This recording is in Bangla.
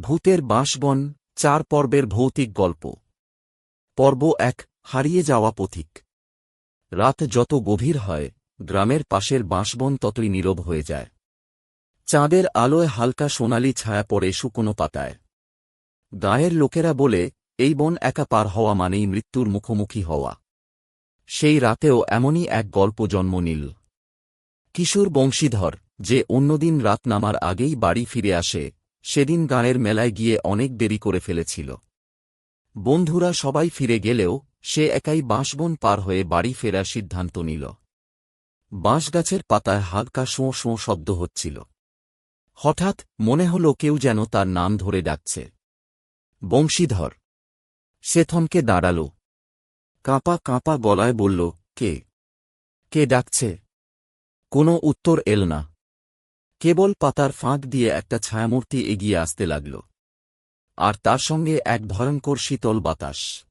ভূতের বাঁশবন ৪ পর্বের ভৌতিক গল্প। পর্ব ১, হারিয়ে যাওয়া পথিক। রাত যত গভীর হয়, গ্রামের পাশের বাঁশবন ততই নীরব হয়ে যায়। চাঁদের আলোয় হালকা সোনালি ছায়া পড়ে শুকনো পাতায়। গাঁয়ের লোকেরা বলে, এই বন একা পার হওয়া মানেই মৃত্যুর মুখোমুখি হওয়া। সেই রাতেও এমনই এক গল্প জন্ম নিল। কিশোর বংশীধর, যে অন্যদিন রাত নামার আগেই বাড়ি ফিরে আসে, সেদিন গাঁয়ের মেলায় গিয়ে অনেক দেরি করে ফেলেছিল। বন্ধুরা সবাই ফিরে গেলেও সে একাই বাঁশবন পার হয়ে বাড়ি ফেরার সিদ্ধান্ত নিল। বাঁশগাছের পাতায় হালকা শোঁ শোঁ শব্দ হচ্ছিল। হঠাৎ মনে হল কেউ যেন তার নাম ধরে ডাকছে। বংশীধর। সে থমকে দাঁড়াল। কাঁপা কাঁপা গলায় বলল, কে? কে ডাকছে? কোনো উত্তর এল না। কেবল পাতার ফাঁক দিয়ে একটা ছায়ামূর্তি এগিয়ে আসতে লাগল। আর তার সঙ্গে এক ভয়ঙ্কর শীতল বাতাস।